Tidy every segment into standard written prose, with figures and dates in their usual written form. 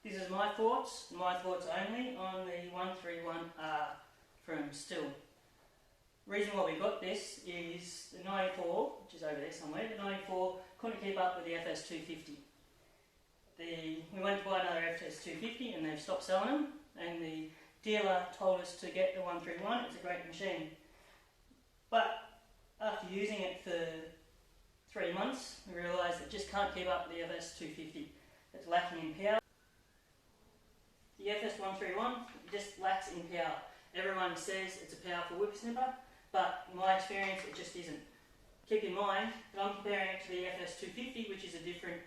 This is my thoughts only, on the 131R from Stihl. Reason why we got this is the 94, which is over there somewhere, the 94 couldn't keep up with the FS250. We went to buy another FS250 and they've stopped selling them, and the dealer told us to get the 131. It's a great machine. But after using it for 3 months, we realised it just can't keep up with the FS250. It's lacking in power. The FS131 just lacks in power. Everyone says it's a powerful whippersnipper, but in my experience it just isn't. Keep in mind that I'm comparing it to the FS250, which is a different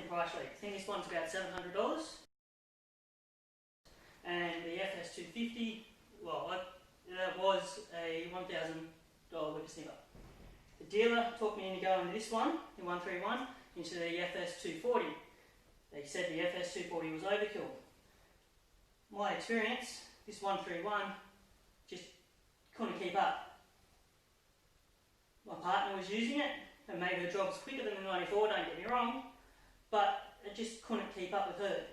price league. I think this one's about $700, and the FS250, well, that was a $1,000 whippersnipper. The dealer talked me into going to this one, the 131, into the FS240. They said the FS240 was overkill. My experience, this 131 just couldn't keep up. My partner was using it and made her jobs quicker than the 94, don't get me wrong, but it just couldn't keep up with her.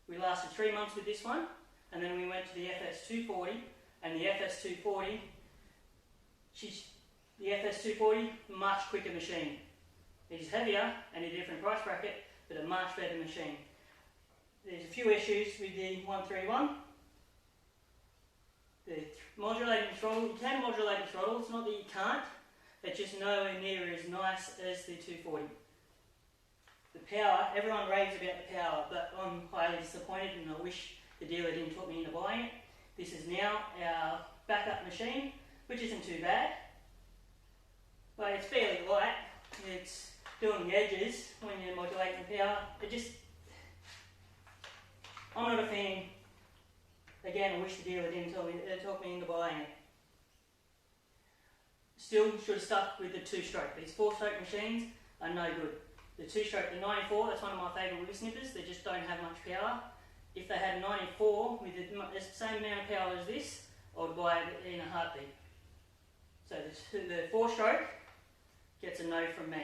We lasted 3 months with this one, and then we went to the FS240, and the FS240, the FS240, much quicker machine. It is heavier and a different price bracket, but a much better machine. There's a few issues with the 131. The modulating throttle, you can modulate the throttle, it's not that you can't, it's just nowhere near as nice as the 240. The power, everyone raves about the power, but I'm highly disappointed and I wish the dealer didn't talk me into buying it. This is now our backup machine, which isn't too bad, but it's fairly light. It's doing the edges when you're modulating the power. I'm not a fan. Again, I wish the dealer didn't talk me into buying it. Still should have stuck with the 2-stroke. These 4-stroke machines are no good. The 2-stroke, the 94, that's one of my favourite whippersnippers. They just don't have much power. If they had a 94 with the same amount of power as this, I would buy it in a heartbeat. So the 4-stroke gets a no from me.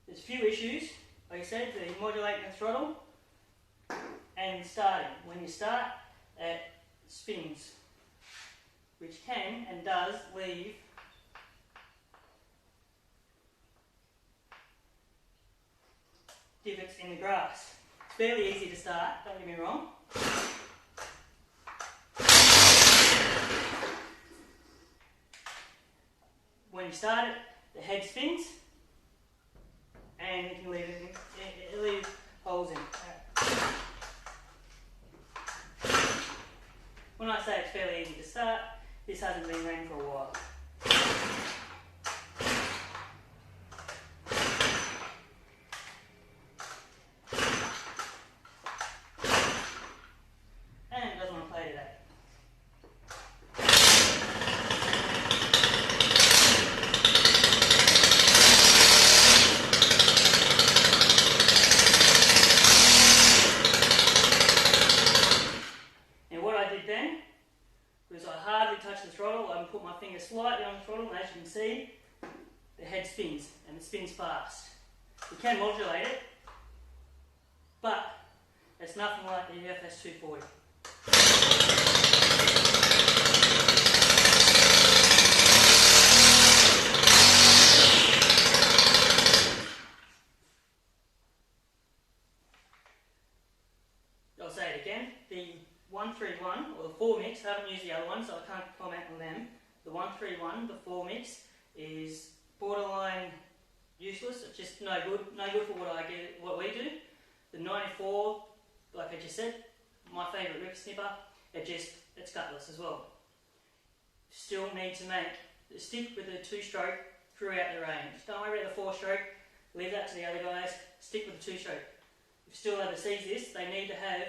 There's a few issues. Like I said, the modulating the throttle and starting. When you start, it spins, which can and does leave divots in the grass. It's fairly easy to start, don't get me wrong. When you start it, the head spins and you can leave it leaves holes in it. When I say it's fairly easy to start, this hasn't been ran for a while. And it doesn't want to play today. Because I hardly touch the throttle, I can put my finger slightly on the throttle, and as you can see, the head spins, and it spins fast. You can modulate it, but it's nothing like the FS240. I'll say it again, the 131 or the 4 mix, I haven't used the other one so I can't comment on them. The 131, the 4 mix, is borderline useless. It's just no good for what we do. The 94, like I just said, my favourite whippersnipper, it's gutless as well. Still need to stick with the 2-stroke throughout the range. Don't worry about the 4-stroke, leave that to the other guys, stick with the 2-stroke. If Stihl ever sees this, they need to have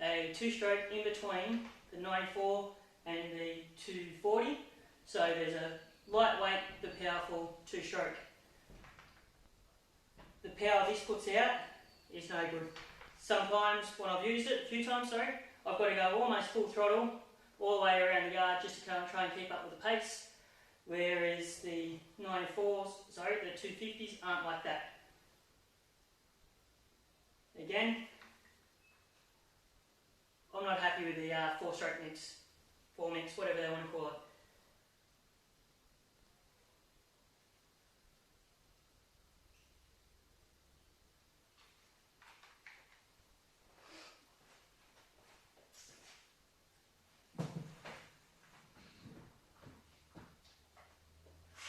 a 2-stroke in between the 94 and the 240, so there's a lightweight but powerful 2-stroke. The power this puts out is no good. Sometimes, when I've used it, a few times, I've got to go almost full throttle all the way around the yard just to try and keep up with the pace, whereas the 94s, the 250s aren't like that. Again, the 4-stroke mix, 4 mix, whatever they want to call it.